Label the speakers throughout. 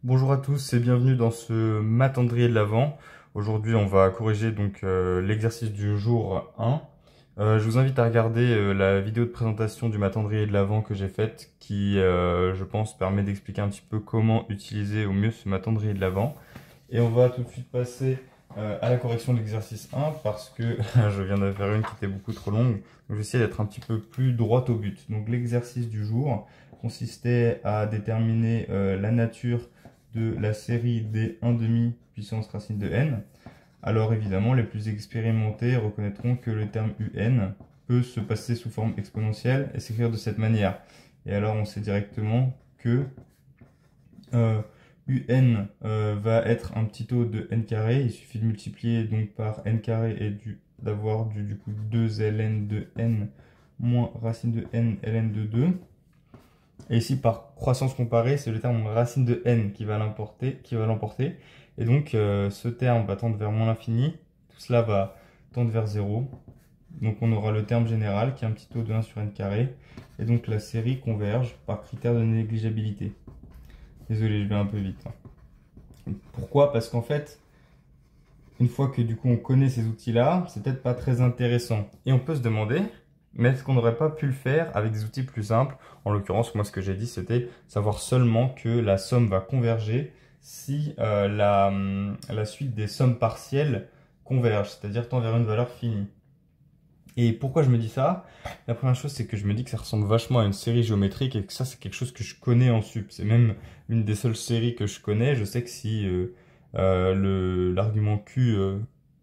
Speaker 1: Bonjour à tous et bienvenue dans ce matendrier de l'Avent. Aujourd'hui, on va corriger donc l'exercice du jour 1. Je vous invite à regarder la vidéo de présentation du matendrier de l'Avent que j'ai faite qui, je pense, permet d'expliquer un petit peu comment utiliser au mieux ce matendrier de l'Avent. Et on va tout de suite passer à la correction de l'exercice 1 parce que je viens de faire une qui était beaucoup trop longue. Donc, je vais essayer d'être un petit peu plus droit au but. Donc l'exercice du jour consistait à déterminer la nature de la série des 1/2 puissance racine de n. Alors évidemment, les plus expérimentés reconnaîtront que le terme un peut se passer sous forme exponentielle et s'écrire de cette manière. Et alors on sait directement que un va être un petit taux de n carré. Il suffit de multiplier donc par n carré et d'avoir du coup 2 ln de n moins racine de n ln de 2. Et ici, par croissance comparée, c'est le terme racine de n qui va l'emporter. Et donc, ce terme va tendre vers moins l'infini. Tout cela va tendre vers 0. Donc, on aura le terme général qui est un petit taux de 1 sur n carré. Et donc, la série converge par critère de négligeabilité. Désolé, je vais un peu vite. Pourquoi? Parce qu'en fait, une fois que du coup on connaît ces outils-là, c'est peut-être pas très intéressant. Et on peut se demander, mais est-ce qu'on n'aurait pas pu le faire avec des outils plus simples? En l'occurrence, moi ce que j'ai dit, c'était savoir seulement que la somme va converger si la suite des sommes partielles converge, c'est-à-dire tend vers une valeur finie. Et pourquoi je me dis ça? La première chose, c'est que je me dis que ça ressemble vachement à une série géométrique et que ça, c'est quelque chose que je connais en sup. C'est même une des seules séries que je connais. Je sais que si l'argument Q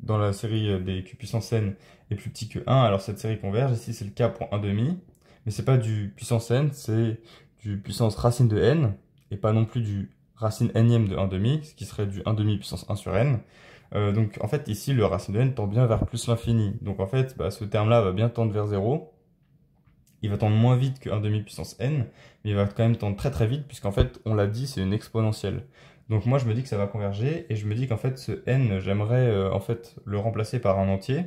Speaker 1: dans la série des Q puissance n est plus petit que 1, alors cette série converge. Ici, c'est le cas pour 1/2. Mais c'est pas du puissance n, c'est du puissance racine de n et pas non plus du racine nème de 1/2, ce qui serait du 1/2 puissance 1 sur n. Donc en fait ici le racine de n tend bien vers plus l'infini. Donc en fait ce terme-là va bien tendre vers 0. Il va tendre moins vite que 1/2 puissance n, mais il va quand même tendre très très vite puisqu'en fait on l'a dit c'est une exponentielle. Donc moi je me dis que ça va converger et je me dis qu'en fait ce n j'aimerais en fait le remplacer par un entier.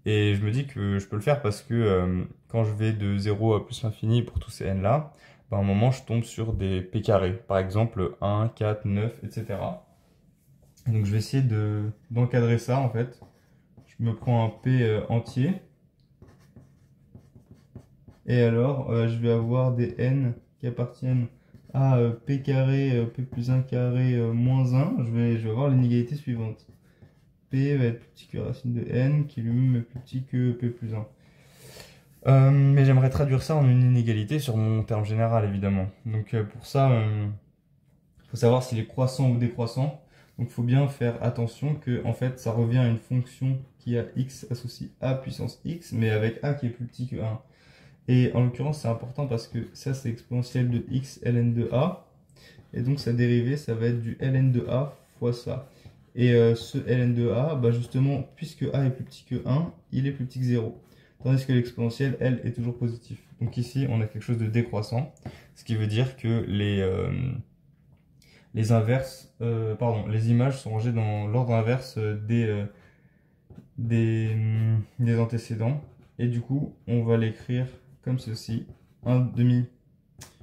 Speaker 1: Et je me dis que je peux le faire parce que quand je vais de 0 à plus l'infini pour tous ces n là, à un moment je tombe sur des p carrés. Par exemple 1, 4, 9, etc. Donc je vais essayer d'encadrer ça en fait. Je me prends un P entier. Et alors je vais avoir des n qui appartiennent à P carré, P plus 1 carré moins 1. Je vais avoir l'inégalité suivante. P va être plus petit que racine de n qui lui-même est plus petit que P plus 1. Mais j'aimerais traduire ça en une inégalité sur mon terme général évidemment. Donc pour ça, il faut savoir s'il est croissant ou décroissant. Donc il faut bien faire attention que en fait ça revient à une fonction qui a x associé à puissance x, mais avec a qui est plus petit que 1. Et en l'occurrence c'est important parce que ça c'est exponentielle de x ln de a. Et donc sa dérivée ça va être du ln de a fois ça. Et ce ln de a, justement, puisque a est plus petit que 1, il est plus petit que 0. Tandis que l'exponentielle, elle, est toujours positive. Donc ici on a quelque chose de décroissant, ce qui veut dire que les images sont rangées dans l'ordre inverse des antécédents. Et du coup, on va l'écrire comme ceci. 1/2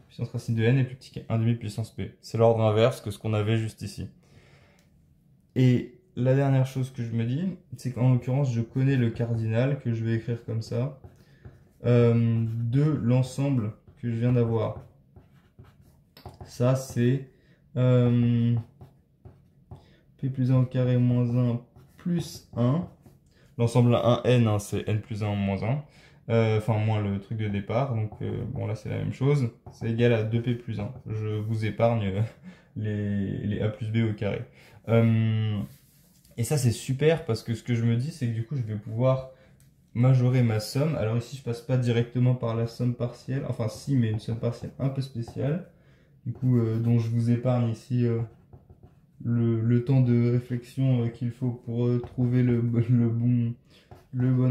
Speaker 1: puissance racine de n est plus petit que 1/2 puissance p. C'est l'ordre inverse que ce qu'on avait juste ici. Et la dernière chose que je me dis, c'est qu'en l'occurrence, je connais le cardinal que je vais écrire comme ça de l'ensemble que je viens d'avoir. Ça, c'est P plus 1 au carré moins 1 plus 1. L'ensemble à 1n, hein, c'est n plus 1 moins 1. Enfin, moins le truc de départ. Donc, bon, là, c'est la même chose. C'est égal à 2p plus 1. Je vous épargne les a plus b au carré. Et ça, c'est super parce que ce que je me dis, c'est que du coup, je vais pouvoir majorer ma somme. Alors ici, je passe pas directement par la somme partielle. Enfin, si, mais une somme partielle un peu spéciale. Du coup, dont je vous épargne ici le temps de réflexion qu'il faut pour trouver le bon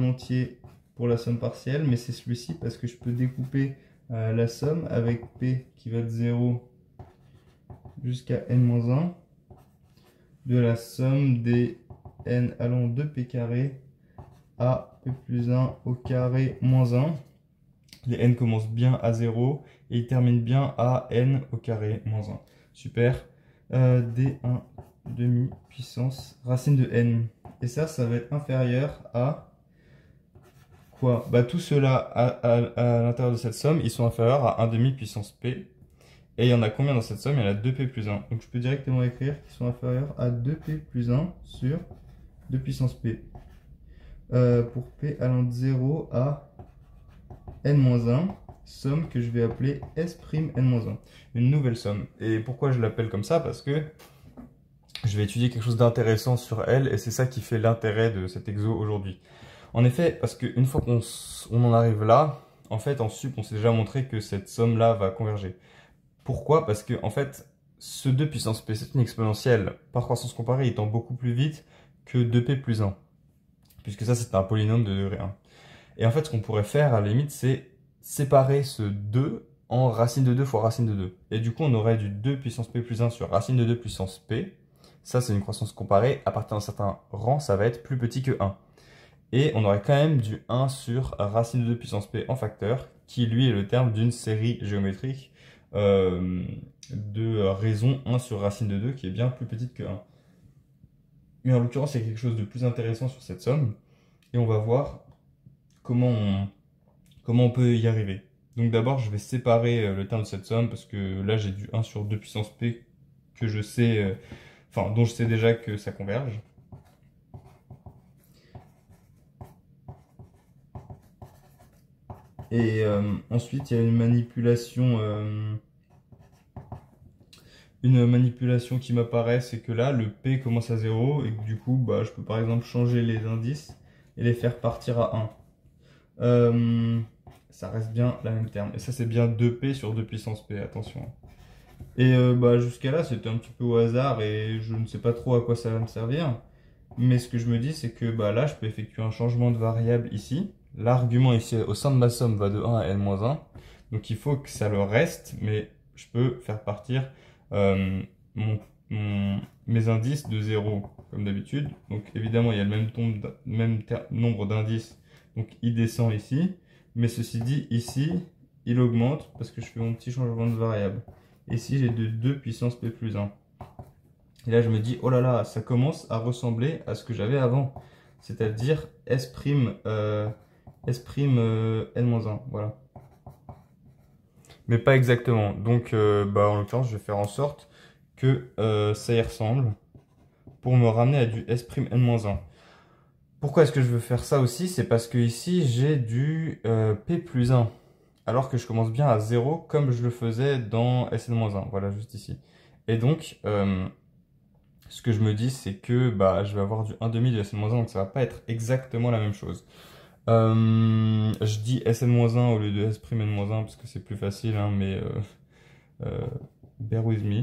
Speaker 1: entier pour la somme partielle. Mais c'est celui-ci parce que je peux découper la somme avec P qui va de 0 jusqu'à n-1 de la somme des n allant de P carré à P plus 1 au carré moins 1. Les n commencent bien à 0 et ils terminent bien à n au carré moins 1. Super. D1 demi puissance racine de n. Et ça va être inférieur à quoi? Bah tout cela à l'intérieur de cette somme, ils sont inférieurs à 1 demi puissance p. Et il y en a combien dans cette somme? Il y en a 2p plus 1. Donc je peux directement écrire qu'ils sont inférieurs à 2p plus 1 sur 2 puissance p. Pour p allant de 0 à n-1, somme que je vais appeler S'(n-1). Une nouvelle somme. Et pourquoi je l'appelle comme ça? Parce que je vais étudier quelque chose d'intéressant sur elle, et c'est ça qui fait l'intérêt de cet exo aujourd'hui. En effet, parce qu'une fois qu'on en arrive là, en fait en sup on s'est déjà montré que cette somme là va converger. Pourquoi? Parce que en fait, ce 2 puissance p, c'est une exponentielle par croissance comparée étant beaucoup plus vite que 2p plus 1. Puisque ça, c'est un polynôme de degré 1. Et en fait, ce qu'on pourrait faire, à la limite, c'est séparer ce 2 en racine de 2 fois racine de 2. Et du coup, on aurait du 2 puissance p plus 1 sur racine de 2 puissance p. Ça, c'est une croissance comparée. À partir d'un certain rang, ça va être plus petit que 1. Et on aurait quand même du 1 sur racine de 2 puissance p en facteur, qui lui est le terme d'une série géométrique de raison 1 sur racine de 2 qui est bien plus petite que 1. Mais en l'occurrence, il y a quelque chose de plus intéressant sur cette somme et on va voir comment on peut y arriver. Donc d'abord, je vais séparer le terme de cette somme parce que là, j'ai du 1 sur 2 puissance p que je sais, dont je sais déjà que ça converge. Et ensuite, il y a une manipulation qui m'apparaît, c'est que là, le P commence à 0 et que du coup, bah, je peux par exemple changer les indices et les faire partir à 1. Ça reste bien la même terme. Et ça, c'est bien 2P sur 2 puissance P, attention. Et bah, jusqu'à là, c'était un petit peu au hasard et je ne sais pas trop à quoi ça va me servir. Mais ce que je me dis, c'est que bah, là, je peux effectuer un changement de variable ici. L'argument ici au sein de ma somme va de 1 à n-1. Donc il faut que ça le reste, mais je peux faire partir mes indices de 0 comme d'habitude. Donc évidemment, il y a le même nombre d'indices. Donc il descend ici. Mais ceci dit, ici, il augmente parce que je fais mon petit changement de variable. Ici, j'ai de 2 puissance p plus 1. Et là, je me dis, oh là là, ça commence à ressembler à ce que j'avais avant. C'est-à-dire S', n-1. Voilà. Mais pas exactement. Donc, en l'occurrence, je vais faire en sorte que ça y ressemble pour me ramener à du S'(n-1). Pourquoi est-ce que je veux faire ça aussi? C'est parce que ici, j'ai du P plus 1. Alors que je commence bien à 0 comme je le faisais dans Sn-1. Voilà, juste ici. Et donc, ce que je me dis, c'est que je vais avoir du 1/2 de Sn-1, donc ça va pas être exactement la même chose. Je dis Sn-1 au lieu de S'(n-1 parce que c'est plus facile, hein, mais bear with me,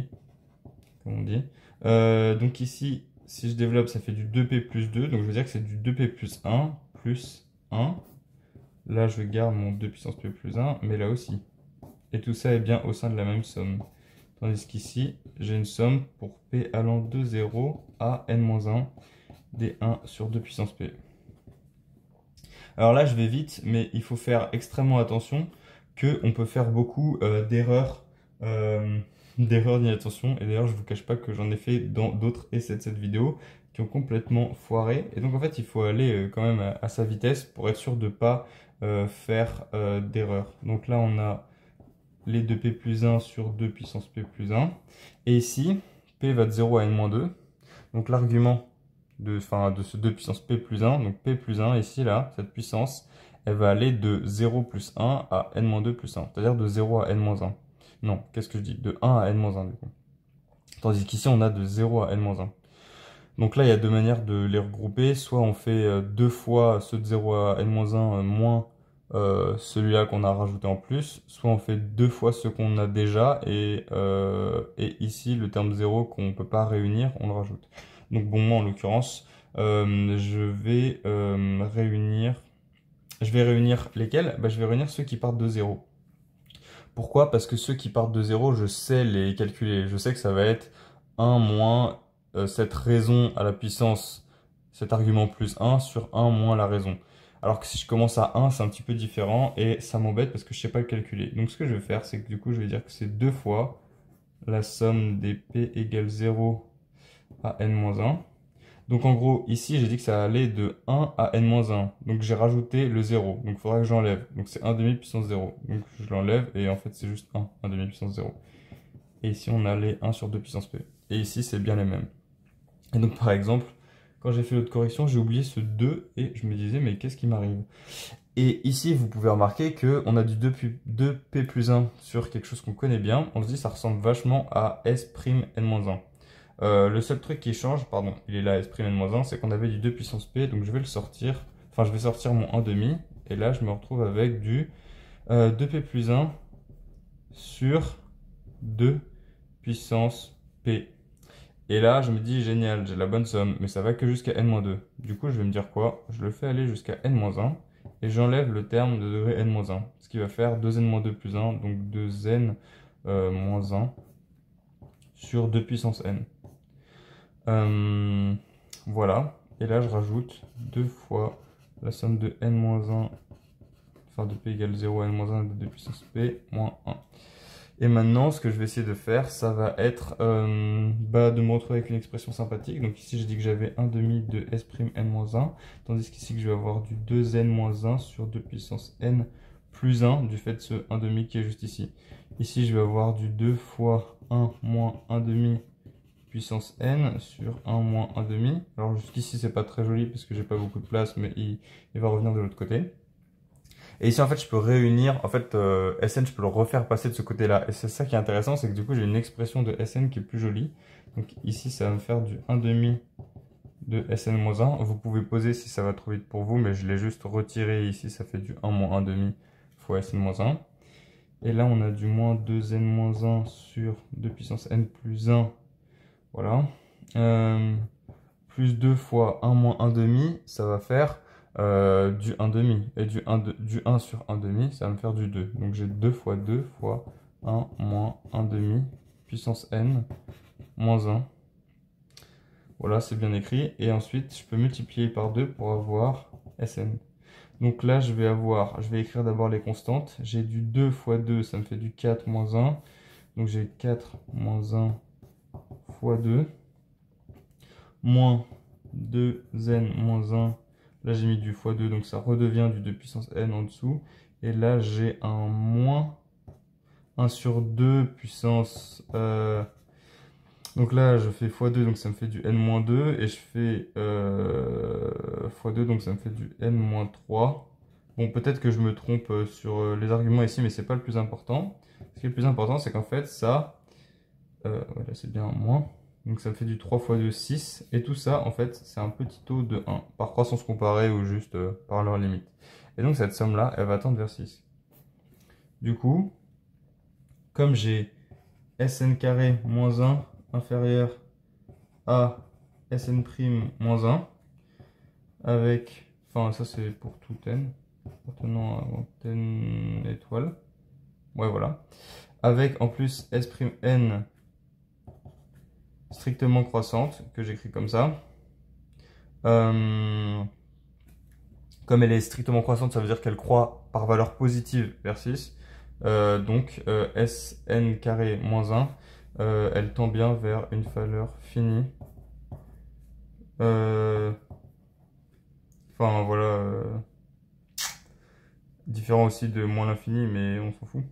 Speaker 1: comme on dit. Donc ici, si je développe, ça fait du 2p plus 2, donc je veux dire que c'est du 2p plus 1 plus 1. Là, je garde mon 2 puissance p plus 1, mais là aussi. Et tout ça est bien au sein de la même somme. Tandis qu'ici, j'ai une somme pour p allant de 0 à n-1 d1 sur 2 puissance p. Alors là, je vais vite, mais il faut faire extrêmement attention qu'on peut faire beaucoup d'erreurs d'inattention. Et d'ailleurs, je ne vous cache pas que j'en ai fait dans d'autres essais de cette vidéo qui ont complètement foiré. Et donc, en fait, il faut aller quand même à sa vitesse pour être sûr de ne pas faire d'erreur. Donc là, on a les 2p plus 1 sur 2 puissance p plus 1. Et ici, p va de 0 à n-2. Donc l'argument de ce 2 puissance p plus 1, donc p plus 1, ici, là, cette puissance, elle va aller de 0 plus 1 à n-2 plus 1, c'est-à-dire de 0 à n-1. Non, qu'est-ce que je dis? De 1 à n-1, du coup. Tandis qu'ici, on a de 0 à n-1. Donc là, il y a deux manières de les regrouper. Soit on fait deux fois ceux de 0 à n-1 moins celui-là qu'on a rajouté en plus. Soit on fait deux fois ce qu'on a déjà. Et ici, le terme 0 qu'on ne peut pas réunir, on le rajoute. Donc bon, moi en l'occurrence, je vais réunir... Je vais réunir lesquels? Je vais réunir ceux qui partent de 0. Pourquoi? Parce que ceux qui partent de 0, je sais les calculer. Je sais que ça va être 1 moins cette raison à la puissance, cet argument plus 1 sur 1 moins la raison. Alors que si je commence à 1, c'est un petit peu différent et ça m'embête parce que je ne sais pas le calculer. Donc ce que je vais faire, c'est que du coup, je vais dire que c'est 2 fois la somme des p égale 0 à n-1. Donc en gros, ici, j'ai dit que ça allait de 1 à n-1. Donc j'ai rajouté le 0. Donc il faudra que j'enlève. Donc c'est 1 demi puissance 0. Donc je l'enlève et en fait c'est juste 1 demi puissance 0. Et ici on a les 1 sur 2 puissance p. Et ici c'est bien les mêmes. Et donc par exemple, quand j'ai fait l'autre correction, j'ai oublié ce 2 et je me disais mais qu'est-ce qui m'arrive? Et ici vous pouvez remarquer qu'on a du 2p plus 1 sur quelque chose qu'on connaît bien. On se dit ça ressemble vachement à s'n-1. Le seul truc qui change, pardon, il est là, s'n-1, c'est qu'on avait du 2 puissance p, donc je vais le sortir. Enfin, je vais sortir mon 1 demi, et là, je me retrouve avec du 2p plus 1 sur 2 puissance p. Et là, je me dis, génial, j'ai la bonne somme, mais ça va que jusqu'à n-2. Du coup, je vais me dire quoi? Je le fais aller jusqu'à n-1, et j'enlève le terme de degré n-1, ce qui va faire 2n-2 plus 1, donc 2n moins 1 sur 2 puissance n. Voilà, et là je rajoute 2 fois la somme de n-1, enfin de p égale 0 à n-1 de 2 puissance p moins 1. Et maintenant, ce que je vais essayer de faire, ça va être de me retrouver avec une expression sympathique. Donc ici, j'ai dit que j'avais 1 demi de s'n-1, tandis qu'ici, que je vais avoir du 2n-1 sur 2 puissance n plus 1, du fait de ce 1 demi qui est juste ici. Ici, je vais avoir du 2 fois 1 moins 1 demi puissance n sur 1 moins 1 demi. Alors jusqu'ici c'est pas très joli parce que j'ai pas beaucoup de place, mais il va revenir de l'autre côté. Et ici en fait je peux réunir, en fait Sn je peux le refaire passer de ce côté là. Et c'est ça qui est intéressant, c'est que du coup j'ai une expression de Sn qui est plus jolie. Donc ici ça va me faire du 1 demi de Sn-1. Vous pouvez poser si ça va trop vite pour vous, mais je l'ai juste retiré ici, ça fait du 1 moins 1 demi fois Sn-1. Et là on a du moins 2n-1 sur 2 puissance n plus 1. Voilà. Plus 2 fois 1 moins 1 demi, ça va faire du 1 demi. Et du 1 sur 1 demi, ça va me faire du 2. Donc j'ai 2 fois 2 fois 1 moins 1 demi, puissance n, moins 1. Voilà, c'est bien écrit. Et ensuite, je peux multiplier par 2 pour avoir Sn. Donc là, je vais écrire d'abord les constantes. J'ai du 2 fois 2, ça me fait du 4 moins 1. Donc j'ai 4 moins 1 fois 2, moins 2n moins 1, là j'ai mis du fois 2, donc ça redevient du 2 puissance n en dessous, et là j'ai un moins 1 sur 2 puissance, donc là je fais x2, donc ça me fait du n-2, et je fais x2, donc ça me fait du n-3. Bon, peut-être que je me trompe sur les arguments ici, mais c'est pas le plus important. Ce qui est le plus important, c'est qu'en fait ça, voilà, c'est bien un moins. Donc ça me fait du 3 fois 2, 6. Et tout ça, en fait, c'est un petit taux de 1. Par croissance comparée ou juste par leur limite. Et donc cette somme-là, elle va tendre vers 6. Du coup, comme j'ai Sn carré moins 1 inférieur à Sn prime moins 1, avec, enfin ça c'est pour tout n, appartenant à n étoile. Ouais, voilà. Avec en plus S' n strictement croissante, que j'écris comme ça. Comme elle est strictement croissante, ça veut dire qu'elle croît par valeur positive vers 6. Donc Sn carré moins 1, elle tend bien vers une valeur finie. Enfin voilà, différent aussi de moins l'infini, mais on s'en fout.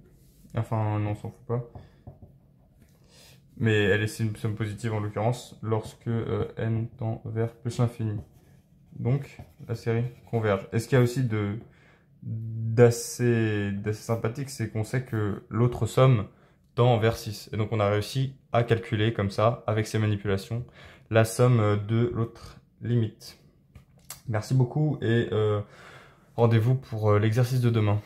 Speaker 1: Enfin non, on s'en fout pas. Mais elle est une somme positive en l'occurrence lorsque n tend vers plus l'infini. Donc la série converge. Et ce qu'il y a aussi d'assez sympathique, c'est qu'on sait que l'autre somme tend vers 6. Et donc on a réussi à calculer comme ça, avec ces manipulations, la somme de l'autre limite. Merci beaucoup et rendez-vous pour l'exercice de demain.